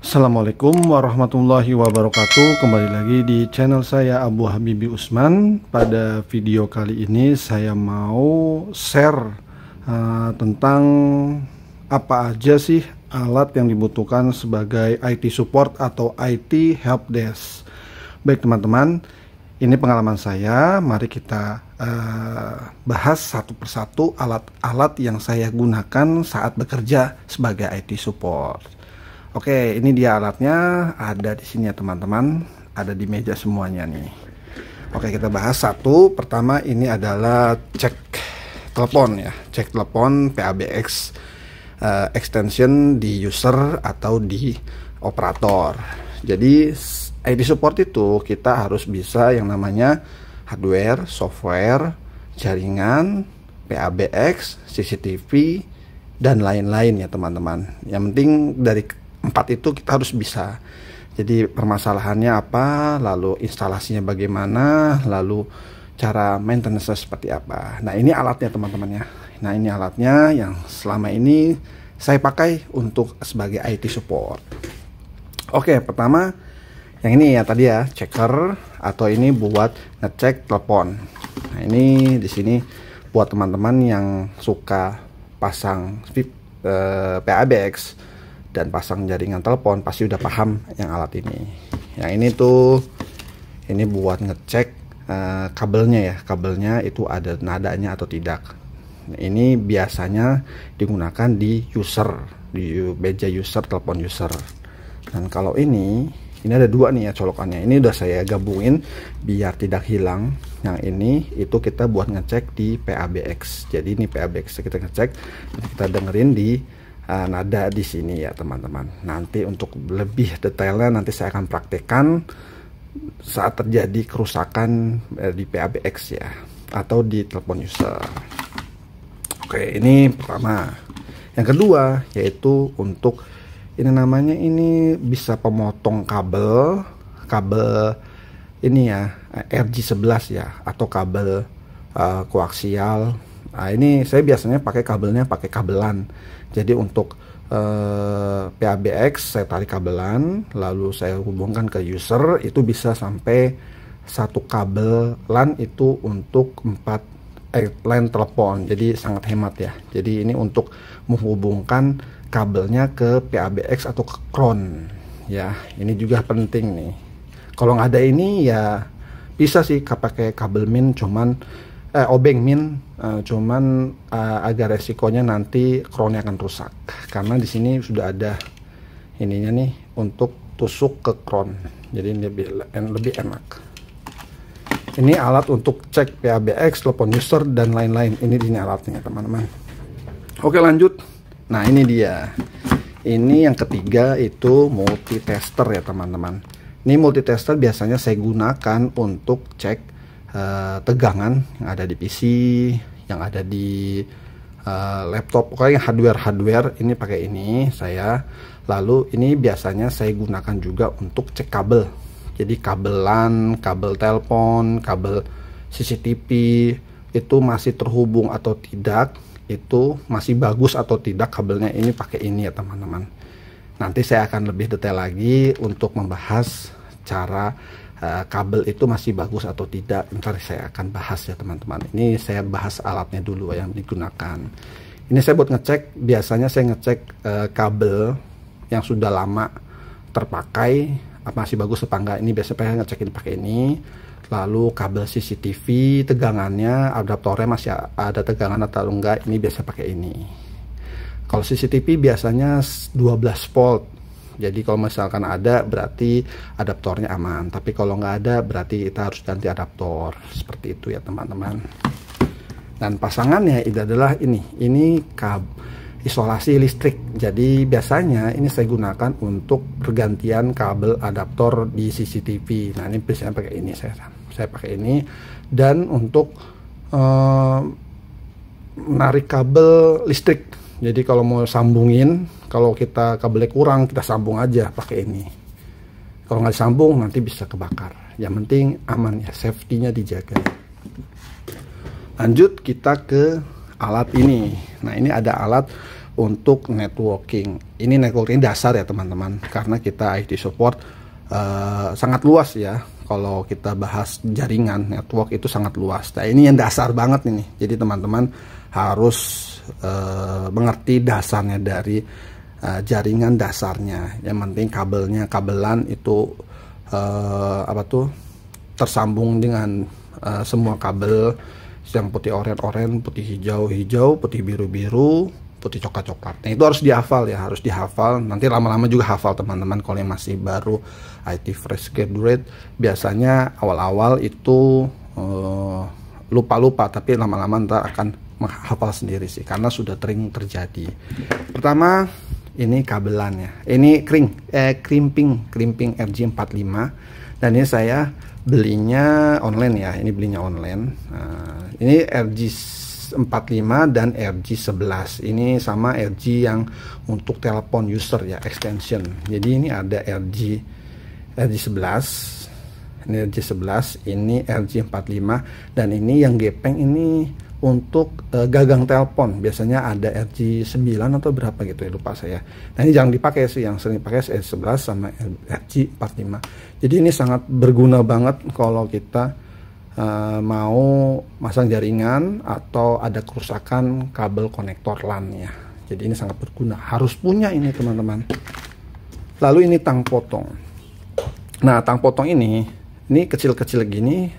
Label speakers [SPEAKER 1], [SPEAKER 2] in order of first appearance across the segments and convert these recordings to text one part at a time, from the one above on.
[SPEAKER 1] Assalamualaikum warahmatullahi wabarakatuh. Kembali lagi di channel saya Abu Habibi Usman. Pada video kali ini saya mau share tentang apa aja sih alat yang dibutuhkan sebagai IT support atau IT helpdesk. Baik teman-teman, ini pengalaman saya. Mari kita bahas satu persatu alat-alat yang saya gunakan saat bekerja sebagai IT support. Oke, ini dia alatnya, ada di sini ya teman-teman, ada di meja semuanya nih. Oke, kita bahas satu. Pertama ini adalah cek telepon ya, cek telepon PABX extension di user atau di operator. Jadi IT support itu kita harus bisa yang namanya hardware, software, jaringan, PABX, CCTV, dan lain-lain ya teman-teman. Yang penting dari empat itu kita harus bisa. Jadi permasalahannya apa, lalu instalasinya bagaimana, lalu cara maintenance seperti apa. Nah ini alatnya teman-teman ya. Nah ini alatnya yang selama ini saya pakai untuk sebagai IT support. Oke, pertama yang ini ya tadi ya, checker, atau ini buat ngecek telepon. Nah ini di sini buat teman-teman yang suka pasang PABX dan pasang jaringan telepon pasti udah paham yang alat ini. Yang ini tuh ini buat ngecek kabelnya ya, kabelnya itu ada nadanya atau tidak. Nah, ini biasanya digunakan di user, di meja user, telepon user. Dan kalau ini ada dua nih ya colokannya. Ini udah saya gabungin biar tidak hilang. Yang ini itu kita buat ngecek di PABX. Jadi ini PABX kita ngecek, kita dengerin di nada di sini ya teman-teman. Nanti untuk lebih detailnya nanti saya akan praktekkan saat terjadi kerusakan di PABX ya, atau di telepon user. Oke, ini pertama. Yang kedua yaitu untuk ini namanya, ini bisa pemotong kabel ini ya, RJ11 ya, atau kabel koaksial. Nah ini saya biasanya pakai kabelnya pakai kabelan. Jadi untuk PABX saya tarik kabelan, lalu saya hubungkan ke user, itu bisa sampai satu kabel LAN itu untuk 4 line telepon. Jadi sangat hemat ya. Jadi ini untuk menghubungkan kabelnya ke PABX atau ke CRON ya. Ini juga penting nih. Kalau nggak ada ini ya bisa sih pakai kabel min, cuman obeng min, cuman agak resikonya nanti CRON-nya akan rusak karena di sini sudah ada ininya nih untuk tusuk ke CRON, jadi lebih enak. Ini alat untuk cek PABX, telepon user, dan lain-lain. Ini alatnya teman-teman. Oke, lanjut. Nah ini dia. Ini yang ketiga itu multitester ya teman-teman. Ini multitester biasanya saya gunakan untuk cek tegangan yang ada di PC, yang ada di laptop, pokoknya hardware ini pakai ini saya. Lalu ini biasanya saya gunakan juga untuk cek kabel. Jadi kabel LAN, kabel telepon, kabel CCTV itu masih terhubung atau tidak, itu masih bagus atau tidak kabelnya, ini pakai ini ya teman-teman. Nanti saya akan lebih detail lagi untuk membahas cara kabel itu masih bagus atau tidak. Ntar saya akan bahas ya teman-teman. Ini saya bahas alatnya dulu yang digunakan. Ini saya buat ngecek, biasanya saya ngecek kabel yang sudah lama terpakai masih bagus apa enggak. Ini biasanya ngecekin pakai ini. Lalu kabel CCTV tegangannya, adaptornya masih ada tegangan atau enggak, ini biasa pakai ini. Kalau CCTV biasanya 12 volt. Jadi kalau misalkan ada berarti adaptornya aman, tapi kalau nggak ada berarti kita harus ganti adaptor. Seperti itu ya teman-teman. Dan pasangannya itu adalah ini isolasi listrik. Jadi biasanya ini saya gunakan untuk pergantian kabel adaptor di CCTV. Nah ini biasanya pakai ini, saya pakai ini. Dan untuk menarik kabel listrik, jadi kalau mau sambungin, kalau kita kabelnya kurang, kita sambung aja pakai ini. Kalau nggak disambung nanti bisa kebakar. Yang penting aman ya, safety-nya dijaga. Lanjut kita ke alat ini. Nah ini ada alat untuk networking. Ini networking dasar ya teman-teman, karena kita IT support sangat luas ya. Kalau kita bahas jaringan network itu sangat luas. Nah ini yang dasar banget ini. Jadi teman-teman harus mengerti dasarnya dari jaringan dasarnya. Yang penting kabelan itu tersambung dengan semua kabel, yang putih oranye, putih hijau, putih biru, putih coklat. Nah itu harus dihafal ya, harus dihafal. Nanti lama-lama juga hafal teman-teman. Kalau yang masih baru IT fresh graduate, biasanya awal-awal itu lupa-lupa, tapi lama-lama ntar akan menghafal sendiri sih, karena sudah sering terjadi. Pertama ini kabelannya, ini crimping RJ45, dan ini saya belinya online ya, ini belinya online. Ini RJ45 dan RJ11, ini sama RJ yang untuk telepon user ya, extension. Jadi ini ada RJ11, ini RJ11, ini RJ45, dan ini yang gepeng ini untuk gagang telepon. Biasanya ada RJ9 atau berapa gitu ya, lupa saya. Nah ini jangan dipakai sih, yang sering dipakai RJ11 sama RJ45. Jadi ini sangat berguna banget kalau kita mau masang jaringan atau ada kerusakan kabel konektor LAN ya. Jadi ini sangat berguna, harus punya ini teman-teman. Lalu ini tang potong. Nah tang potong ini kecil-kecil gini,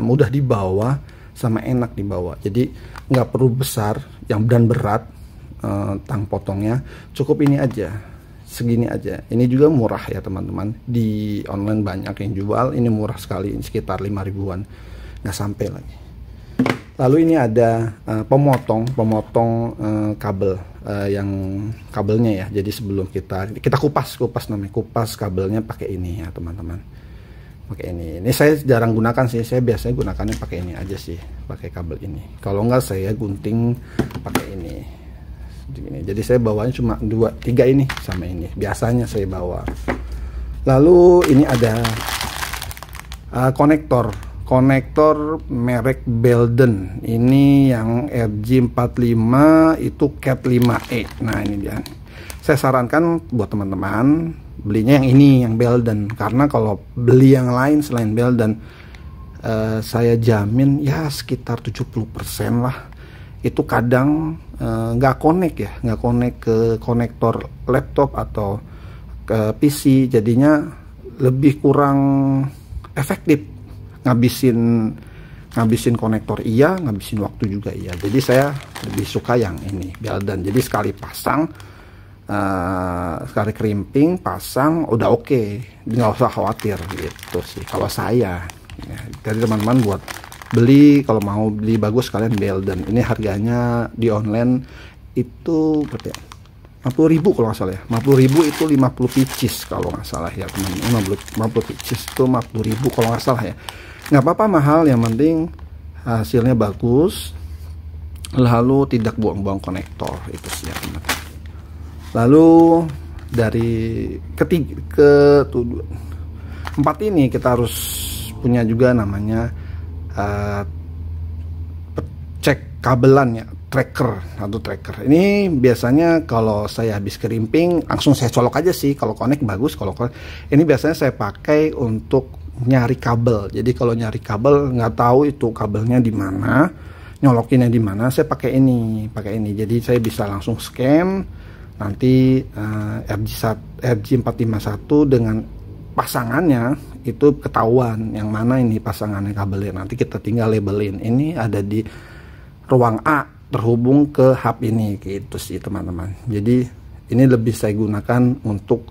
[SPEAKER 1] mudah dibawa sama enak dibawa. Jadi nggak perlu besar dan berat tang potongnya, cukup ini aja, segini aja. Ini juga murah ya teman-teman, di online banyak yang jual. Ini murah sekali, sekitar 5 ribuan, nggak sampai lagi. Lalu ini ada pemotong kabel, yang kabelnya ya. Jadi sebelum kita kupas namanya, kupas kabelnya pakai ini ya teman-teman, pakai ini. Ini saya jarang gunakan sih, saya biasanya gunakannya pakai ini aja sih, pakai kabel ini. Kalau enggak saya gunting pakai ini. Jadi saya bawanya cuma 2-3 ini sama ini, biasanya saya bawa. Lalu ini ada konektor merek Belden. Ini yang RJ45 itu Cat 5E. Nah ini dia. Saya sarankan buat teman-teman belinya yang ini, yang Belden, karena kalau beli yang lain selain Belden, saya jamin ya sekitar 70% lah itu kadang nggak connect ke konektor laptop atau ke PC, jadinya lebih kurang efektif, ngabisin konektor iya, ngabisin waktu juga iya. Jadi saya lebih suka yang ini Belden. Jadi sekali pasang, sekali crimping pasang udah oke, nggak usah khawatir gitu sih kalau saya ya. Jadi teman-teman buat beli, kalau mau beli bagus kalian Belden. Ini harganya di online itu berapa ya? 50.000 kalau nggak salah ya, 50.000 itu 50 pieces kalau nggak salah ya teman-teman. 50 pieces itu 50.000 kalau nggak salah ya. Nggak apa-apa mahal, yang penting hasilnya bagus, lalu tidak buang-buang konektor, itu sih ya teman-teman. Lalu dari keempat ini kita harus punya juga namanya cek kabelan ya, tracker atau tracker. Ini biasanya kalau saya habis crimping langsung saya colok aja sih, kalau connect bagus. Kalau ini biasanya saya pakai untuk nyari kabel. Jadi kalau nyari kabel nggak tahu itu kabelnya di mana, nyolokinnya di mana, saya pakai ini. Jadi saya bisa langsung scan, nanti RJ451 dengan pasangannya itu ketahuan yang mana ini pasangannya kabelnya. Nanti kita tinggal labelin, ini ada di ruang A terhubung ke hub ini, gitu sih teman-teman. Jadi ini lebih saya gunakan untuk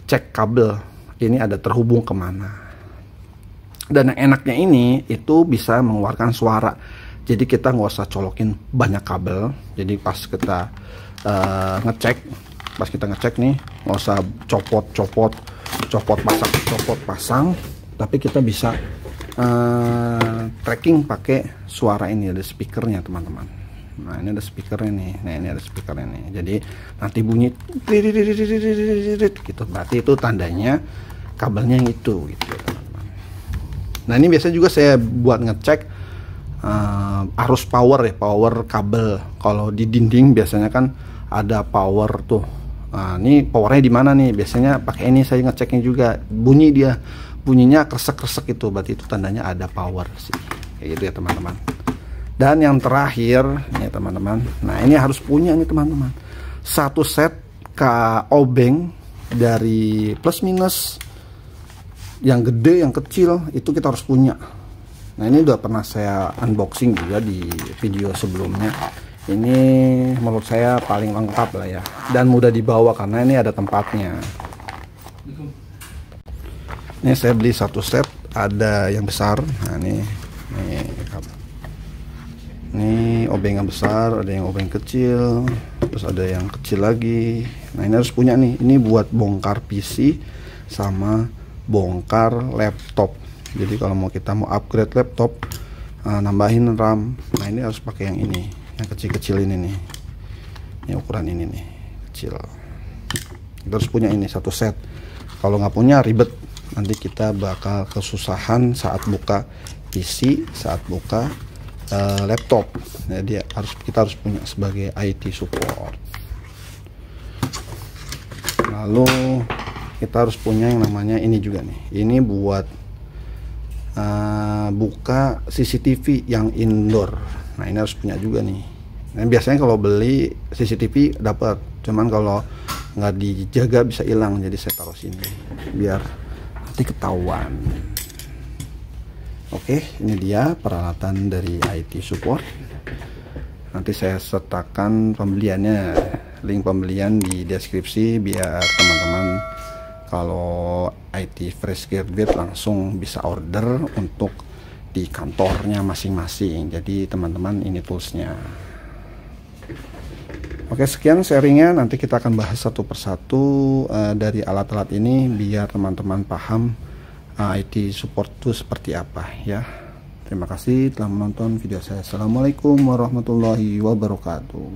[SPEAKER 1] cek kabel ini ada terhubung kemana. Dan yang enaknya ini itu bisa mengeluarkan suara. Jadi kita nggak usah colokin banyak kabel. Jadi pas kita ngecek nih, nggak usah copot pasang, tapi kita bisa tracking pakai suara ini. Ada speakernya teman-teman. Nah ini ada speakernya nih. Jadi nanti bunyi gitu, berarti itu tandanya kabelnya yang itu gitu teman-teman. Nah ini biasanya juga saya buat ngecek arus power kabel. Kalau di dinding biasanya kan ada power tuh. Nah, ini powernya di mana nih? Biasanya pakai ini saya ngeceknya juga. Bunyinya kresek-kresek itu, berarti itu tandanya ada power sih. Kayak gitu ya teman-teman. Dan yang terakhir nih teman-teman. Nah, ini harus punya nih teman-teman. Satu set obeng dari plus minus, yang gede, yang kecil, itu kita harus punya. Nah, ini udah pernah saya unboxing juga di video sebelumnya. Ini menurut saya paling lengkap lah ya, dan mudah dibawa karena ini ada tempatnya. Ini saya beli satu set, ada yang besar. Nah, ini obeng yang besar, ada yang obeng kecil, terus ada yang kecil lagi. Nah, ini harus punya nih. Ini buat bongkar PC sama bongkar laptop. Jadi kalau kita mau upgrade laptop, nambahin RAM, nah ini harus pakai yang ini, yang kecil-kecil ini nih. Ini ukuran ini nih, kecil. Kita harus punya ini satu set. Kalau nggak punya ribet, nanti kita bakal kesusahan saat buka PC, saat buka laptop. Jadi kita harus punya sebagai IT support. Lalu kita harus punya yang namanya ini juga nih. Ini buat buka CCTV yang indoor. Nah, ini harus punya juga nih. Nah, biasanya kalau beli CCTV dapat, cuman kalau nggak dijaga bisa hilang. Jadi saya taruh sini biar nanti ketahuan. Oke, ini dia peralatan dari IT support. Nanti saya sertakan pembeliannya, link pembelian di deskripsi biar teman-teman kalau IT fresh graduate langsung bisa order untuk di kantornya masing-masing. Jadi teman-teman, ini toolsnya. Oke, sekian sharingnya. Nanti kita akan bahas satu persatu dari alat-alat ini biar teman-teman paham IT support itu seperti apa ya. Terima kasih telah menonton video saya. Assalamualaikum warahmatullahi wabarakatuh.